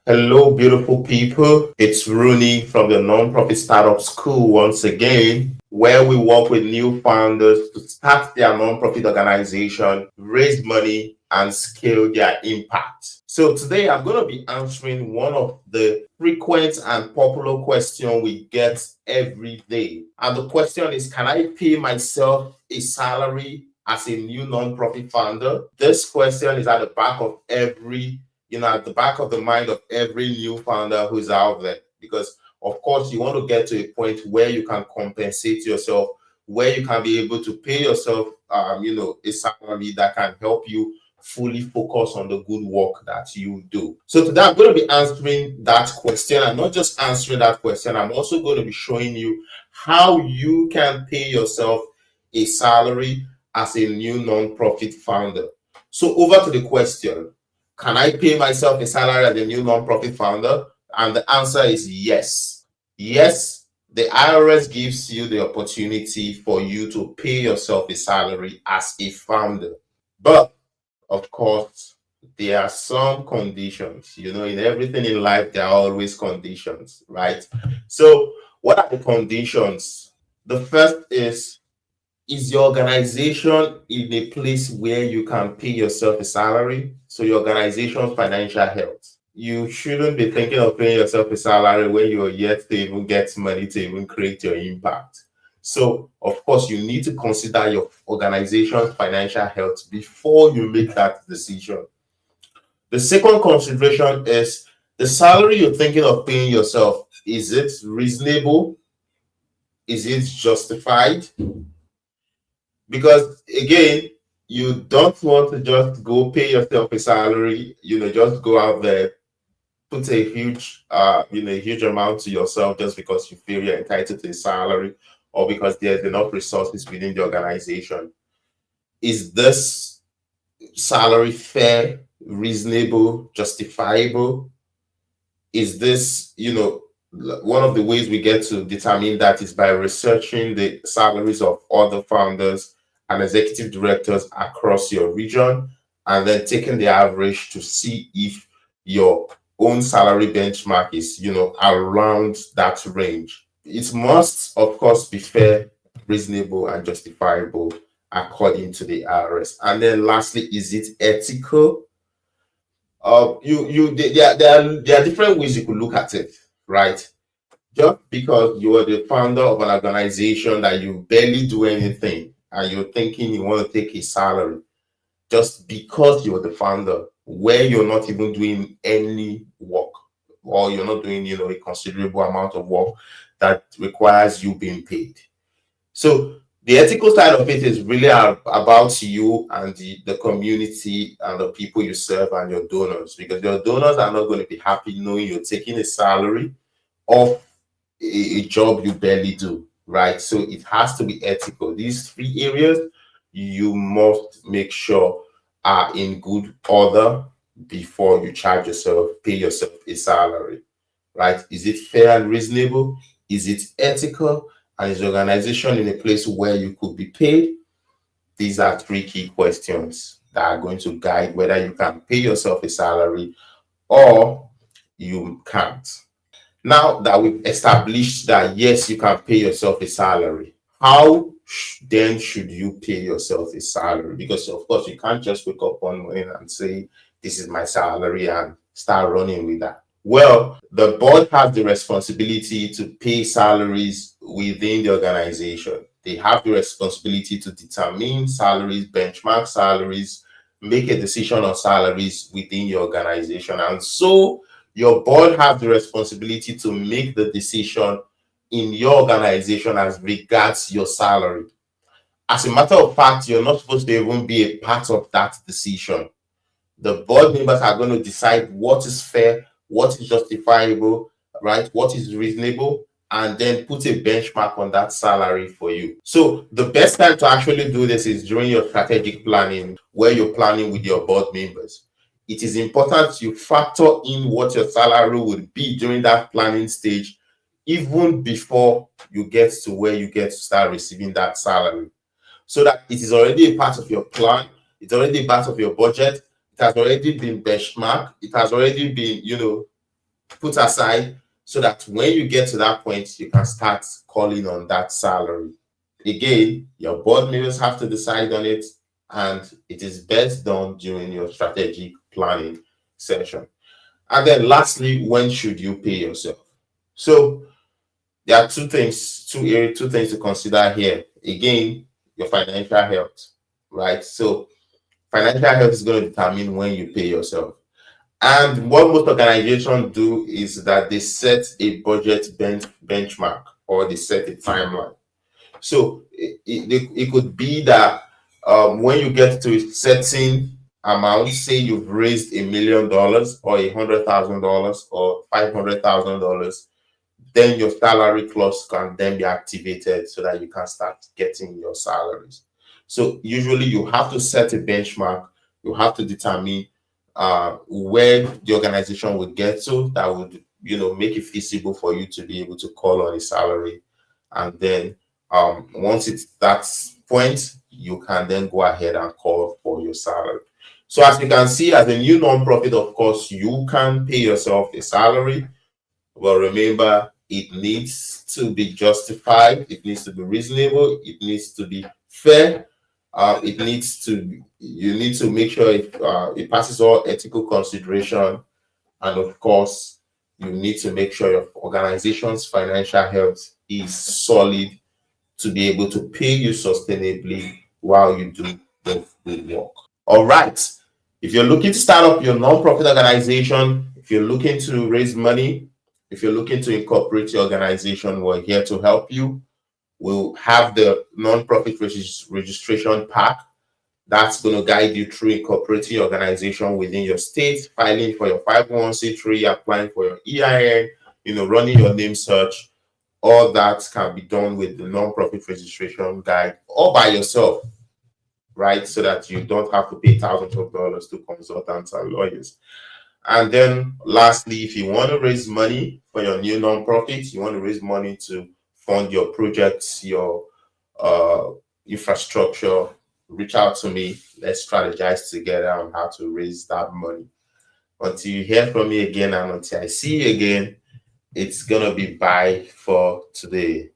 Hello, beautiful people. It's Rooney from the Nonprofit Startup School once again, where we work with new founders to start their nonprofit organization, raise money, and scale their impact. So today I'm going to be answering one of the frequent and popular questions we get every day. And the question is, can I pay myself a salary as a new nonprofit founder? This question is at the back of at the back of the mind of every new founder who's out there. Because, of course, you want to get to a point where you can compensate yourself, where you can be able to pay yourself, a salary that can help you fully focus on the good work that you do. So today I'm going to be answering that question, and not just answering that question, I'm also going to be showing you how you can pay yourself a salary as a new nonprofit founder. So over to the question, can I pay myself a salary as a new nonprofit founder? And the answer is yes. Yes, the IRS gives you the opportunity for you to pay yourself a salary as a founder. But of course, there are some conditions. In everything in life, there are always conditions, right? So, what are the conditions? The first is your organization in a place where you can pay yourself a salary? So your organization's financial health. You shouldn't be thinking of paying yourself a salary when you're yet to even get money to even create your impact. So, of course, you need to consider your organization's financial health before you make that decision. The second consideration is the salary you're thinking of paying yourself. Is it reasonable? Is it justified? Because again, you don't want to just go pay yourself a salary, just go out there, put a huge amount to yourself just because you feel you're entitled to a salary or because there's enough resources within the organization. Is this salary fair, reasonable, justifiable? Is this, one of the ways we get to determine that is by researching the salaries of other founders and executive directors across your region, and then taking the average to see if your own salary benchmark is, around that range. It must, of course, be fair, reasonable, and justifiable according to the IRS. And then lastly, is it ethical? There are different ways you could look at it, right? Just because you are the founder of an organization that you barely do anything and you're thinking you want to take a salary, just because you're the founder, where you're not even doing any work, or you're not doing, a considerable amount of work that requires you being paid. So the ethical side of it is really about you and the community and the people you serve and your donors, because your donors are not going to be happy knowing you're taking a salary of a job you barely do, right? So it has to be ethical. These three areas you must make sure are in good order before you pay yourself a salary, right? Is it fair and reasonable? Is it ethical? And is the organization in a place where you could be paid? These are three key questions that are going to guide whether you can pay yourself a salary or you can't. Now that we've established that yes, you can pay yourself a salary, how then should you pay yourself a salary? Because of course you can't just wake up one morning and say, this is my salary and start running with that. Well, the board has the responsibility to pay salaries within the organization. They have the responsibility to determine salaries, benchmark salaries, make a decision on salaries within your organization. And so your board has the responsibility to make the decision in your organization as regards your salary. As a matter of fact, you're not supposed to even be a part of that decision. The board members are going to decide what is fair, what is justifiable, right? What is reasonable, and then put a benchmark on that salary for you. So the best time to actually do this is during your strategic planning, where you're planning with your board members. It is important you factor in what your salary would be during that planning stage, even before you get to where you get to start receiving that salary, so that it is already a part of your plan, it's already part of your budget, it has already been benchmarked, it has already been, put aside so that when you get to that point, you can start calling on that salary. Again, your board members have to decide on it, and it is best done during your strategic planning session. And then lastly, when should you pay yourself? So there are two things to consider here. Again, your financial health, right? So financial health is going to determine when you pay yourself. And what most organizations do is that they set a budget benchmark, or they set a timeline. So it could be that when you get to a certain amount, say you've raised $1 million or $100,000 or $500,000, then your salary clause can then be activated so that you can start getting your salaries. So usually you have to set a benchmark. You have to determine where the organization would get to that would make it feasible for you to be able to call on a salary. And then once it's that point, you can then go ahead and call for your salary. So as you can see, as a new nonprofit, of course, you can pay yourself a salary. Well, remember, it needs to be justified, it needs to be reasonable, it needs to be fair. You need to make sure it passes all ethical consideration. And of course, you need to make sure your organization's financial health is solid to be able to pay you sustainably while you do the good work. All right. If you're looking to start up your nonprofit organization, if you're looking to raise money, if you're looking to incorporate your organization, we're here to help you. We'll have the nonprofit registration pack that's going to guide you through incorporating your organization within your state, filing for your 501c3, applying for your EIN, running your name search. All that can be done with the nonprofit registration guide all by yourself, right? So that you don't have to pay thousands of dollars to consultants and lawyers. And then lastly, if you want to raise money for your new nonprofit, you want to raise money to fund your projects, your infrastructure, reach out to me. Let's strategize together on how to raise that money. Until you hear from me again and until I see you again, it's going to be bye for today.